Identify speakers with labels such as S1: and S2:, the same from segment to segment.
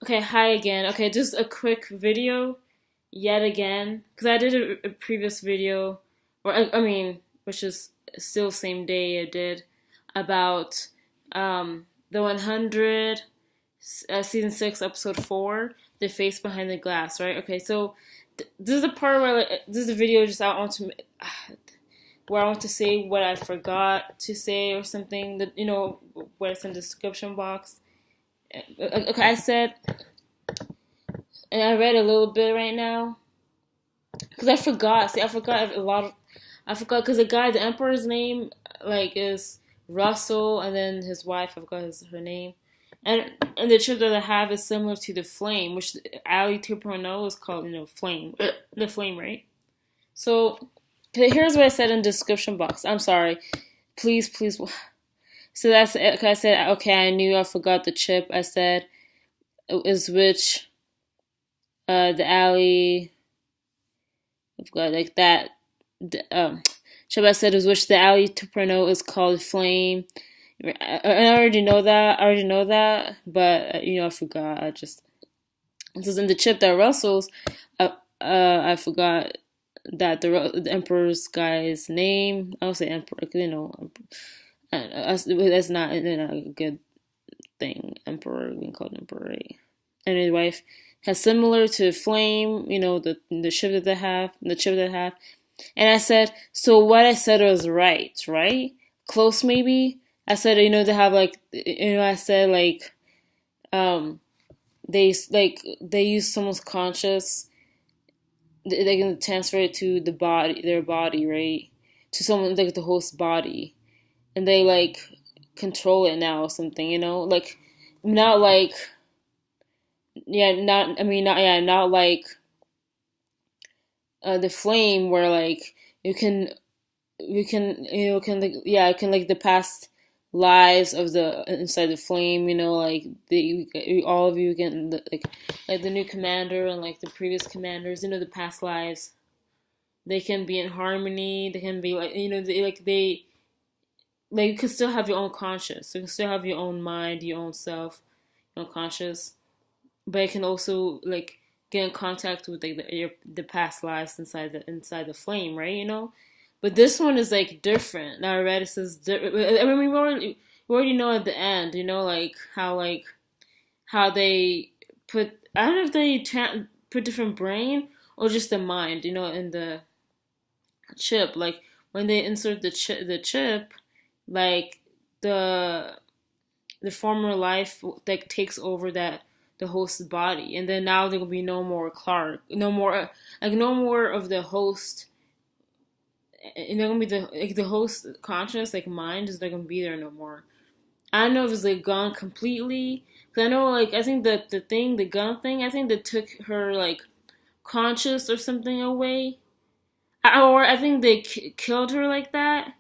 S1: Okay, hi again. Okay, just a quick video yet again because I did a previous video, or I mean, which is still same day I did about the 100 season 6 episode 4, the face behind the glass, right? Okay, so this is the part where this is the video just I want to where I want to say what I forgot to say or something that what it's in the description box. Okay, I said, and I read a little bit right now because I forgot. See, I forgot a lot of. I forgot because the emperor's name is Russell, and then his wife. I forgot her name, and the chip that I have is similar to the flame, which Ali 2.0 is called. Flame, the flame, right? So here's what I said in the description box. I'm sorry, please. So that's okay. I said okay. I knew I forgot the chip. I said is which the alley. I forgot like that. Shabbat said is which the alley 2.0 is called Flame. I already know that. But I forgot. This is in the chip that Russell's. I forgot that the Emperor's guy's name. I'll say Emperor. That's not a good thing. Emperor being called Emperor, right? And his wife has similar to Flame, the chip that they have, the chip that they have. And I said, so what I said was right? Close maybe. I said, they have I said they use someone's conscious, they can transfer it to their body, right? To someone like the host's body, and they control it now or something, not like yeah, not like the flame where you can the past lives of the inside the flame, all of you can like the new commander and the previous commanders, the past lives, they can be in harmony. They can be you can still have your own conscious. You can still have your own mind, your own self, your own conscious, but it can also get in contact with the past lives inside the flame, right? But this one is different. Now I read it says I mean we already know at the end, how they put. I don't know if they put different brain or just the mind, in the chip. Like when they insert the chip, like the the former life takes over that the host's body, and then now there will be no more Clark, no more no more of the host. And they're gonna be the host conscious mind is not gonna be there no more. I don't know if it's gone completely, because I know I think that the gun thing, I think they took her conscious or something away, or I think they killed her like that,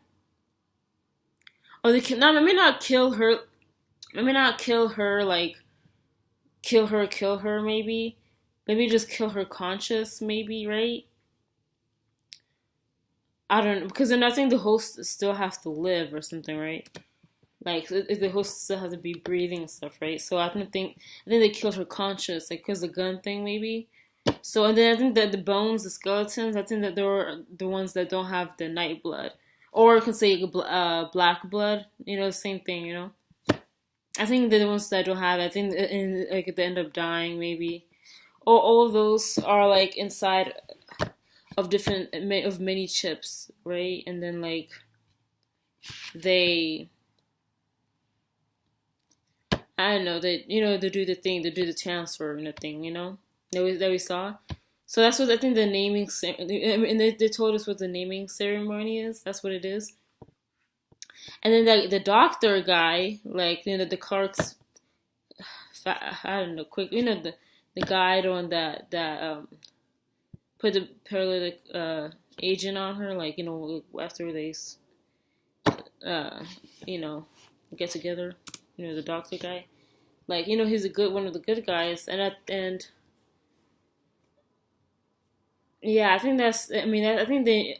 S1: or they can not. Maybe not kill her. Maybe not kill her kill her, maybe just kill her conscious, maybe, right? I don't know, because then I think the host still has to live or something, right? The host still has to be breathing and stuff, right? So I think they killed her conscious, because the gun thing, maybe. So and then I think that the bones, the skeletons, I think that they were the ones that don't have the night blood, or I can say black blood. Same thing. I think they're the ones that don't have it. I think they end up dying, maybe. All of those are inside of many chips, right? And then they, I don't know, they do the thing, they do the transfer and the thing, that we saw. So that's what I think the naming. I mean, they told us what the naming ceremony is. That's what it is. And then the doctor guy, the clerk's, I don't know, quick, the guy, the one that put the paralytic agent on her, after they, uh, you know, get together, the doctor guy, he's one of the good guys, and yeah, I think that's, I mean, I think they,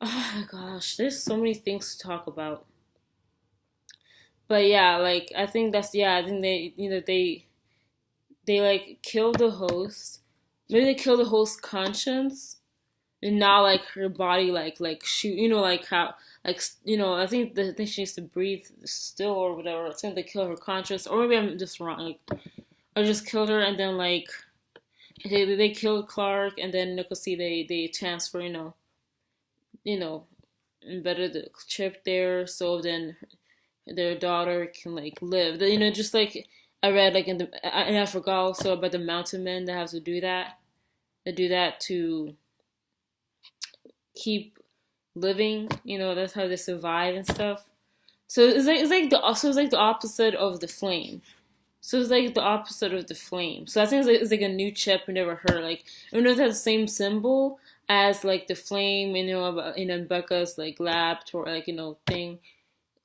S1: oh my gosh, there's so many things to talk about, but yeah, like I think that's yeah. I think they like kill the host. Maybe they kill the host's conscience, and now like her body like shoot. Like how like I think she needs to breathe still or whatever. I think they kill her conscience, or maybe I'm just wrong. Like, or just killed her and then like they killed Clark and then Nicosi they transfer you know embedded the chip there so then their daughter can like live. Just like I read like and I forgot also about the mountain men that have to do that. They do that to keep living. That's how they survive and stuff. So it's like the opposite of the flame. So it's like the opposite of the flame. So I think it's like a new chip we never heard. Like it has the same symbol as like the flame, in Becca's like lab or like thing.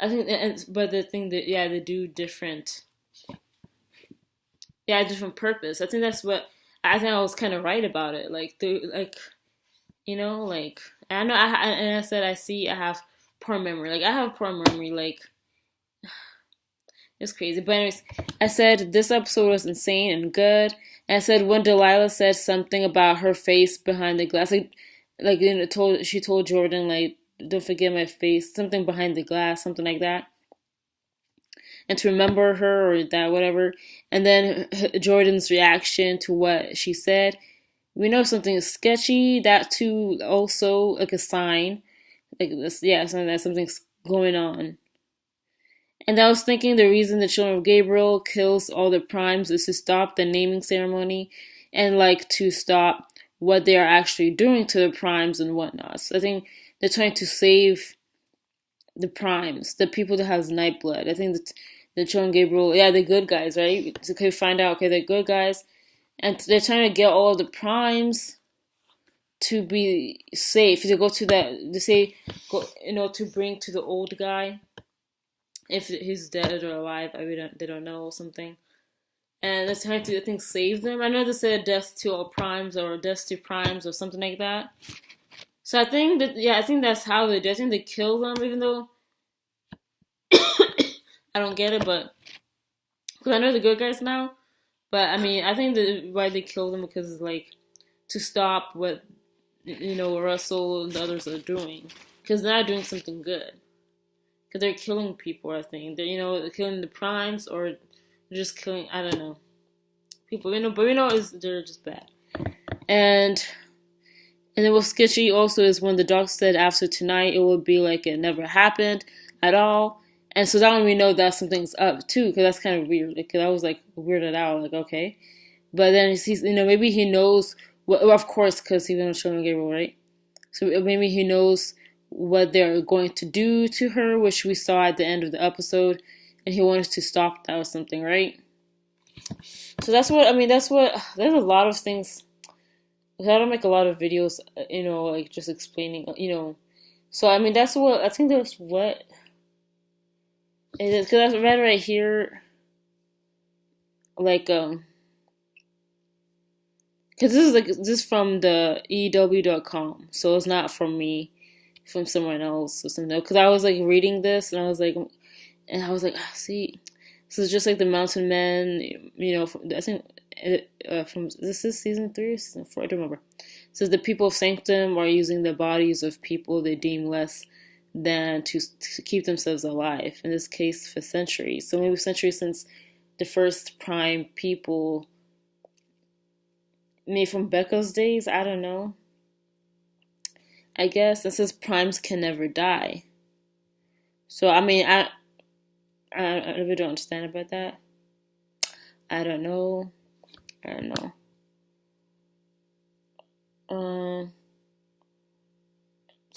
S1: I think, but the thing that yeah they do different, yeah different purpose. I think that's what I think I was kind of right about it. Like the like like I know and I said I have poor memory. Like I have poor memory. Like it's crazy. But anyways, I said this episode was insane and good. And I said when Delilah said something about her face behind the glass, like she told Jordan like don't forget my face, something behind the glass, something like that, and to remember her or that whatever. And then Jordan's reaction to what she said, we know something is sketchy. That too, also like a sign, like this, yeah, something that something's going on. And I was thinking the reason the children of Gabriel kills all the primes is to stop the naming ceremony and like to stop what they are actually doing to the primes and whatnot. So I think they're trying to save the primes, the people that has nightblood. I think that the children of Gabriel, yeah, the good guys, right? So could find out, okay, they're good guys, and they're trying to get all the primes to be safe. To go to that, they say, go, to bring to the old guy if he's dead or alive. They don't know or something. And they're trying to, I think, save them. I know they said death to all primes or death to primes or something like that. So I think that, yeah, I think that's how they do. I think they kill them, even though I don't get it, but because I know the good guys now. But I mean, I think that why they kill them because it's like to stop what Russell and the others are doing, because they're not doing something good. Because they're killing people. I think they're killing the primes or just killing. I don't know people. But they're just bad. And then what's sketchy also is when the doc said after tonight it would be like it never happened at all. And so that one we know that something's up too, because that's kind of weird. Because I was like weirded out, like okay, but then he's maybe he knows. Well, of course, because he's gonna show Gabriel, right? So maybe he knows what they're going to do to her, which we saw at the end of the episode, and he wanted to stop that or something, right? So that's what I mean. That's what there's a lot of things. I don't make a lot of videos, like just explaining, So I mean, that's what I think. That's what it is because I read right here, like because this is from the EW.com, so it's not from me, from someone else or something. Because I was like reading this and I was like, see, this is just like the Mountain Men, I think from this is season 3 or season 4, I don't remember. It says the people of Sanctum are using the bodies of people they deem less than to keep themselves alive. In this case, for centuries. So maybe centuries since the first prime people. Maybe from Becca's days, I don't know. I guess it says primes can never die. So I mean, I really don't understand about that. I don't know.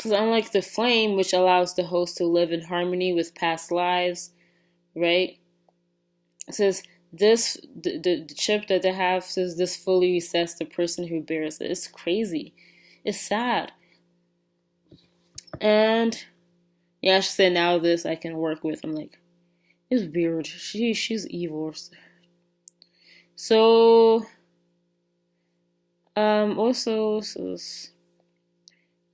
S1: So unlike the flame, which allows the host to live in harmony with past lives, right? It says the chip that they have says this fully resets the person who bears it. It's crazy. It's sad. And yeah, she said now this I can work with. I'm like, it's weird. She's evil. So also so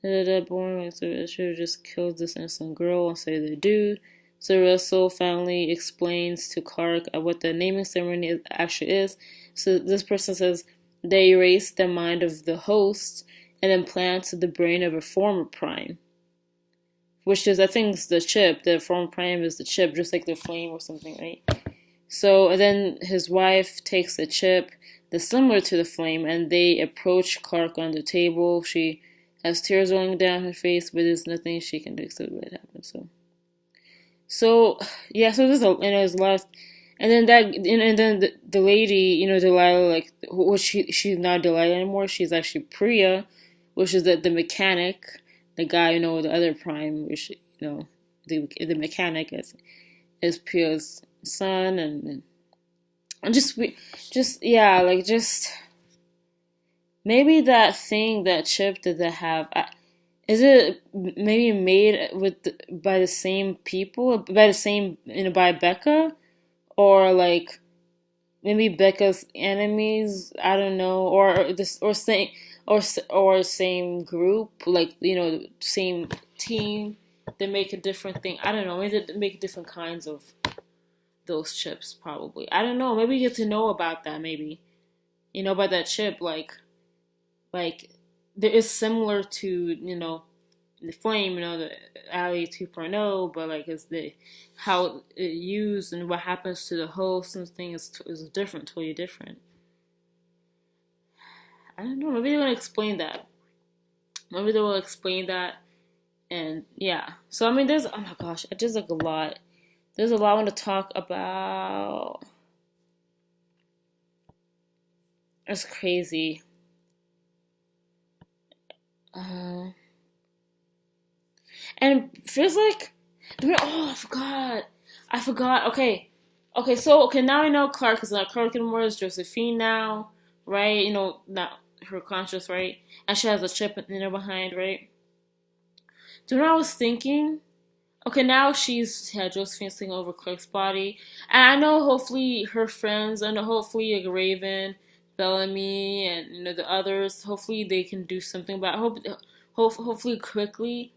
S1: that boring. So they should have just killed this innocent girl instead of the dude. So Russell finally explains to Clark what the naming ceremony actually is. So this person says they erase the mind of the host and implant the brain of a former prime, which is, I think, is the chip. The former prime is the chip, just like the flame or something, right? So and then his wife takes the chip that's similar to the flame, and they approach Clark on the table. She has tears rolling down her face, but there's nothing she can do except let it happen. So yeah, so there's a lot of, and then the lady, Delilah, like, which she's not Delilah anymore. She's actually Priya, which is the mechanic, the guy, the other prime, which, the mechanic is Priya's son, and just yeah, like, just maybe that thing, that chip that they have. Is it maybe made by the same people, by Becca, or like maybe Becca's enemies? I don't know, or this, or same group, like, same team. They make a different thing. I don't know. Maybe they make different kinds of those chips. Probably. I don't know. Maybe you get to know about that. Maybe about that chip, like there is similar to the flame, the Ali 2.0, but like it's the how it used and what happens to the host and thing is different, totally different. I don't know. Maybe they're gonna explain that. Maybe they will explain that, and yeah. So I mean, there's, oh my gosh, just like a lot. There's a lot I want to talk about. It's crazy. And feels like, oh, I forgot. Okay. Now I know Clark is not Clark anymore. It's Josephine now, right? Not her conscious, right? And she has a chip in her behind, right? Do you know what I was thinking? Okay, now she's had Josephine sitting over Clark's body, and I know hopefully her friends, and hopefully like Raven, Bellamy, and the others. Hopefully they can do something about it. Hopefully quickly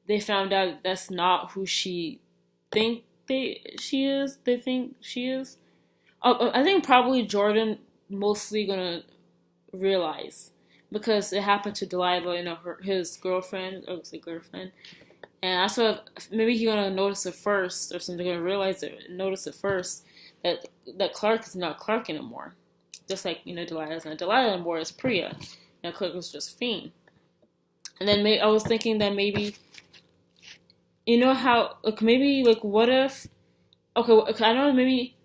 S1: they found out that's not who she is. They think she is. I think probably Jordan mostly gonna realize, because it happened to Delilah, his girlfriend, obviously girlfriend, and that's what maybe he's gonna notice it first, or something. Gonna notice it first, that Clark is not Clark anymore, just like Delilah is not Delilah anymore. It's Priya, and Clark was just Fiend. And then I was thinking that maybe, how, like, maybe, like, what if, okay, I don't know, maybe,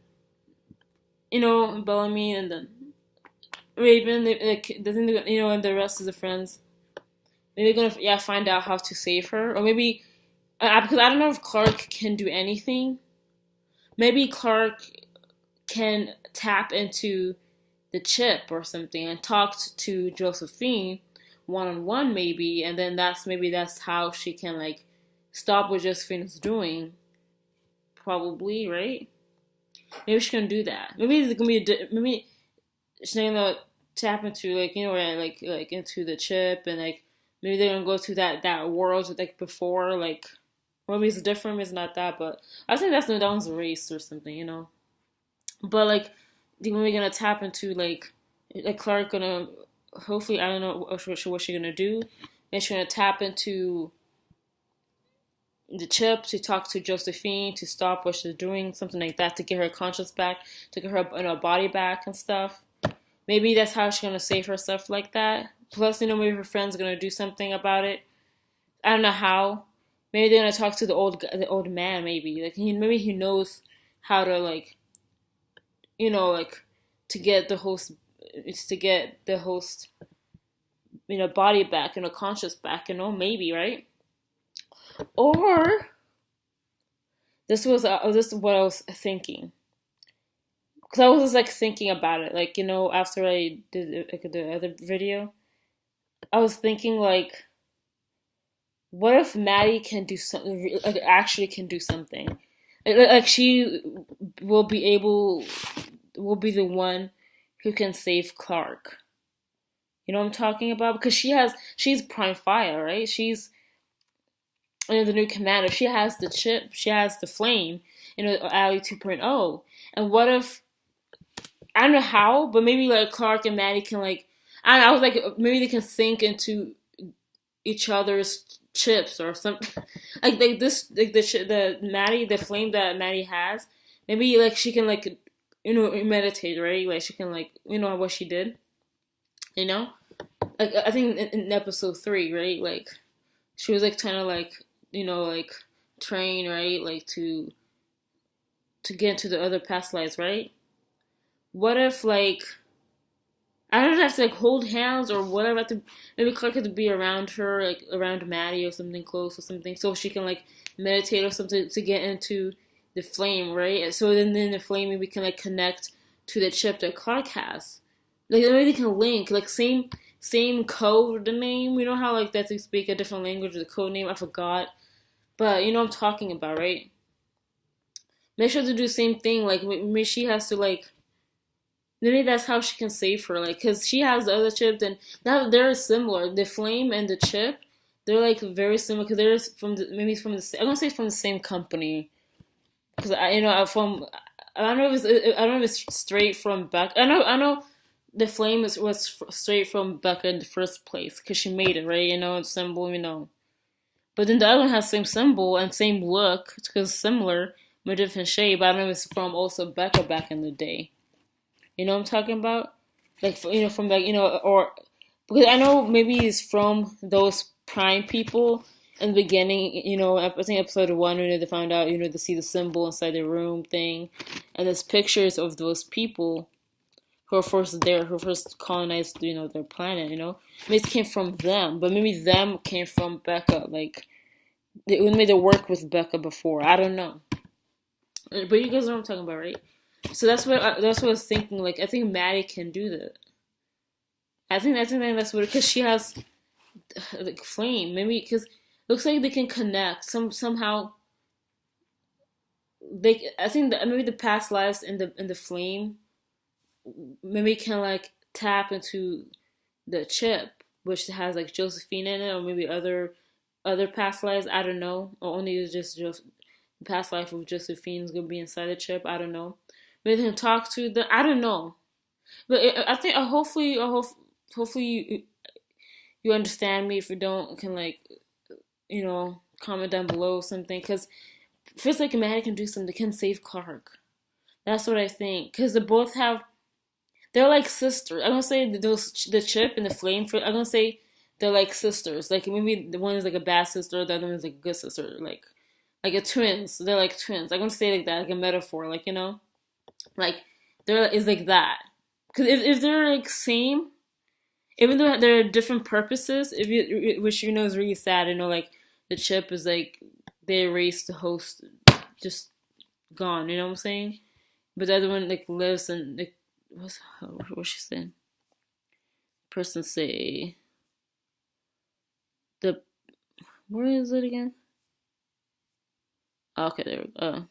S1: Bellamy and then Raven, and the rest of the friends, maybe they're gonna, yeah, find out how to save her, or maybe, because I don't know if Clark can do anything. Maybe Clark can tap into the chip or something and talk to Josephine one-on-one, maybe, and then that's how she can, like, stop what Josephine is doing. Probably, right? Maybe she can do that. Maybe it's gonna be maybe she's gonna tap into, like, like into the chip, and like maybe they're gonna go to that world like before, like, maybe it's different. Maybe it's not that, but I think that one's a race or something. But like, when we're gonna tap into, like Clark gonna, hopefully, I don't know what she's gonna do. And she's gonna tap into the chip to talk to Josephine to stop what she's doing, something like that, to get her conscience back, to get her body back and stuff. Maybe that's how she's gonna save herself, like that. Plus, maybe her friend's gonna do something about it. I don't know how. Maybe they're gonna talk to the old man. Maybe, like, maybe he knows how to, like, like, to get the host, body back, conscious back. Maybe, right? Or this is what I was thinking, because I was just, like, thinking about it, like, after I did, like, the other video, I was thinking, like, what if Maddie can do something, like, actually can do something, like she will be the one who can save Clark. You know what I'm talking about? Because she's prime fire, right? the new commander, she has the chip, she has the flame, Ali 2.0. And what if, I don't know how, but maybe like Clark and Maddie can like, I was like, maybe they can sink into each other's chips or something. Like this, like the Maddie, the flame that Maddie has, maybe like she can like, meditate, right? Like she can like, what she did, you know? Like I think in episode 3, right? Like she was like trying to like, like train, right? Like to get into the other past lives, right? What if like I don't have to like hold hands or whatever. Maybe Clark had to be around her, like around Maddie or something close or something, so she can like meditate or something to get into the flame, right? So then the flame maybe can like connect to the chip that Clark has. Like maybe they can link, like same code, the name. You know how like that they speak a different language, the code name I forgot, but you know what I'm talking about, right? Make sure to do the same thing. Like maybe she has to like maybe that's how she can save her, like, cause she has the other chip. Then that they're similar. The flame and the chip, they're like very similar. Cause they're maybe from the I'm gonna say from the same company. Cause from I don't know if it's straight from Becca. I know the flame was straight from Becca in the first place. Cause she made it, right? Symbol. But then the other one has same symbol and same look. Cause similar, but different shade. But I don't know if it's from also Becca back in the day. You know what I'm talking about? Like, from like, or because I know maybe it's from those prime people in the beginning. I think episode 1 when they found out, to see the symbol inside the room thing, and there's pictures of those people who are first there, who first colonized, their planet. Maybe it came from them, but maybe them came from Becca. Like, they made it work with Becca before. I don't know, but you guys know what I'm talking about, right? So that's what I was thinking. Like I think Maddie can do that. I think that's what, because she has like flame. Maybe because looks like they can connect somehow. I think that maybe the past lives in the flame maybe can like tap into the chip, which has like Josephine in it, or maybe other past lives. I don't know, or only just the past life of Josephine's gonna be inside the chip. I don't know. Maybe they can talk to the. I don't know. But I think hopefully you understand me. If you don't, can like comment down below something, because feels like Maddie can do something. They can save Clark. That's what I think, because they both have, they're like sisters. I'm gonna say the chip and the flame. I'm gonna say they're like sisters. Like maybe the one is like a bad sister, the other one is like a good sister. Like a twins. They're like twins. I'm gonna say it like that, like a metaphor. Like there is like that. Because if they're like same, even though there are different purposes, which is really sad. Like the chip is like they erased the host, just gone. You know what I'm saying? But the other one like lives, and like what's she saying? Person say the where is it again? Okay, there we go.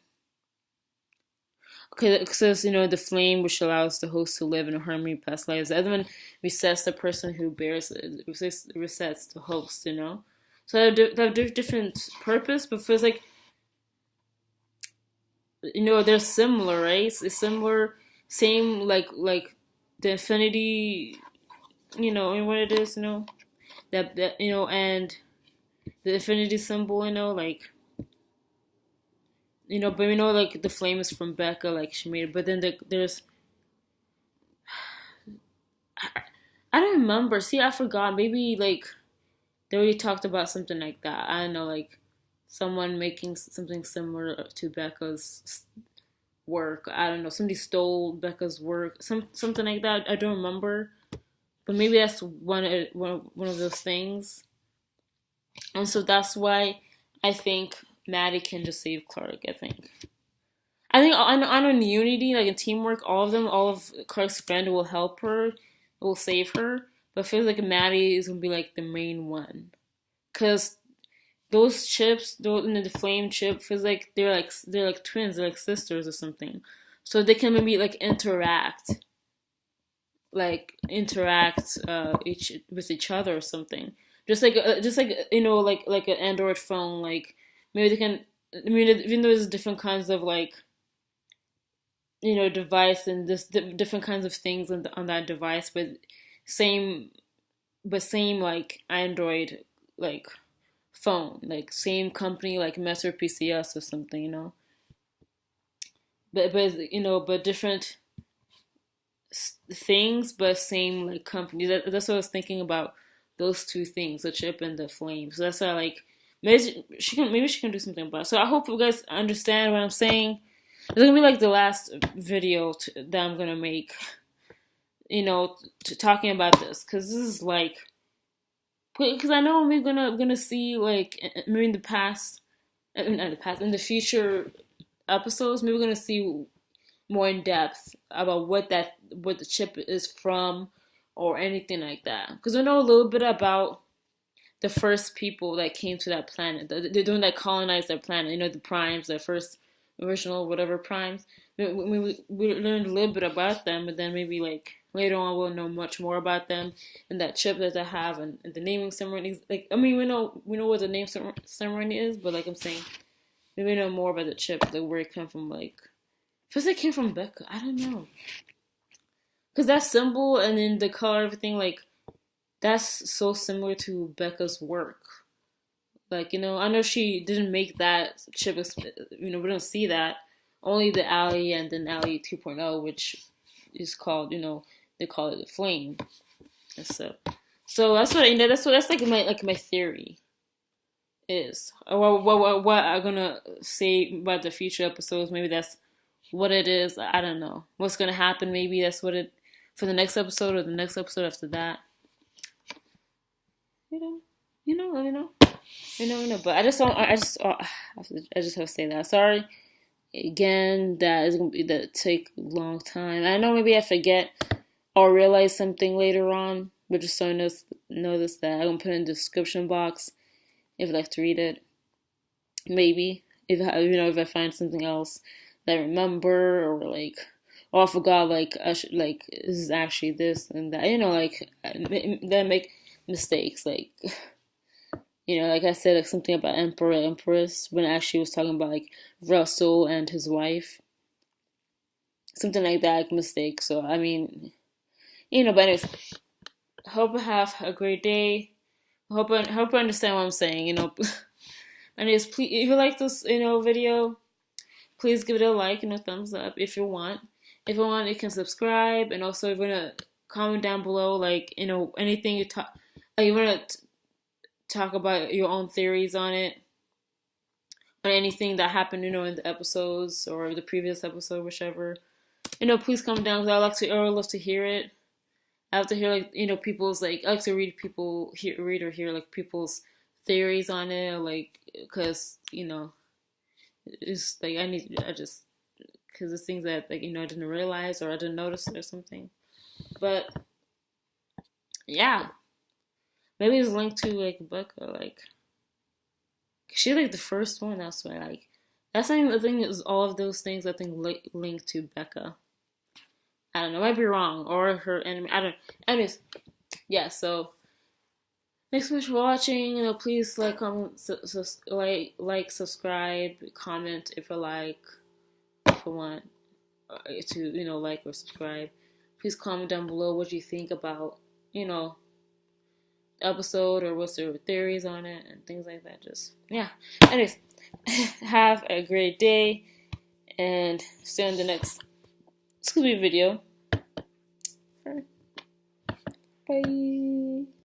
S1: Okay, it says, the flame which allows the host to live in harmony past lives. The other one resets the person who bears it. It resets the host. So they have different purpose, but feels like, they're similar, right? It's similar, same, like the infinity, and what it is, that and the infinity symbol, like. But we know like the flame is from Becca, like she made it. But then there's, I don't remember. See, I forgot. Maybe like they already talked about something like that. I don't know, like someone making something similar to Becca's work. I don't know. Somebody stole Becca's work. Something like that. I don't remember. But maybe that's one of those things. And so that's why I think Maddie can just save Clark. I think on unity, like in teamwork, all of Clark's friend will help her, will save her. But I feel like Maddie is gonna be like the main one, cause those chips, the flame chip, feels like they're like twins, they're like sisters or something. So they can maybe like interact each with each other or something. just like like an Android phone. Like maybe they can. I mean, even though there's different kinds of like device and this different kinds of things on that device, same same like Android like phone, like same company like Metro PCS or something, but different things, but same like company. That's what I was thinking about, those two things, the chip and the flame. So that's why like maybe she can do something about it. So I hope you guys understand what I'm saying. It's gonna be like the last video that I'm gonna make, talking about this, because this is like, because I know we're gonna see like maybe in the past, not the past, in the future episodes, maybe we're gonna see more in depth about what the chip is from, or anything like that. Because we know a little bit about the first people that came to that planet. They're doing that colonized that planet. The primes, the first original whatever primes. We learned a little bit about them, but then maybe like later on we'll know much more about them and that chip that they have, and the naming ceremony. Like I mean, we know what the name ceremony is, but like I'm saying, maybe we know more about the chip, like where it came from. Like first it came from Becca. I don't know, because that symbol and then the color, everything, like that's so similar to Becca's work. Like, I know she didn't make that chip, we don't see that. Only the A.L.I.E and then A.L.I.E 2.0, which is called, they call it the flame. And so that's what, that's like my theory is. Or what I'm gonna say about the future episodes. Maybe that's what it is. I don't know. What's gonna happen, maybe that's what it, for the next episode or the next episode after that. You know, you know. But I just don't. I just have to say that. Sorry again. That is gonna be that take a long time. I know maybe I forget or realize something later on, but just so you notice that I'm gonna put it in the description box if you'd like to read it. Maybe if I find something else that I remember, or like, oh, I forgot, like I should, like this is actually this and that. Like that make mistakes, like. Like I said, like something about Emperor and Empress, when actually was talking about like Russell and his wife. Something like that, like mistake. So I mean, but anyways, hope you have a great day. Hope I understand what I'm saying. Anyways, please, if you like this, video, please give it a like and a thumbs up if you want. If you want, you can subscribe, and also if you wanna comment down below, like anything you wanna talk about your own theories on it, on anything that happened, in the episodes or the previous episode, whichever. Please comment down, because I would love to hear it. I have to hear like people's, like I like to read or hear like people's theories on it, like because it's like I just because it's things that like I didn't realize or I didn't notice or something. But yeah. Maybe it's linked to like Becca, like she's like the first one. That's why, like, that's the thing is all of those things I think linked to Becca. I don't know, I might be wrong, or her enemy. I don't. Anyways, yeah. So thanks so much for watching. Please like, comment, subscribe, comment if you like, if you want to like or subscribe. Please comment down below what you think about episode, or what's their theories on it and things like that. Just anyways, have a great day and see you in the next video. Bye.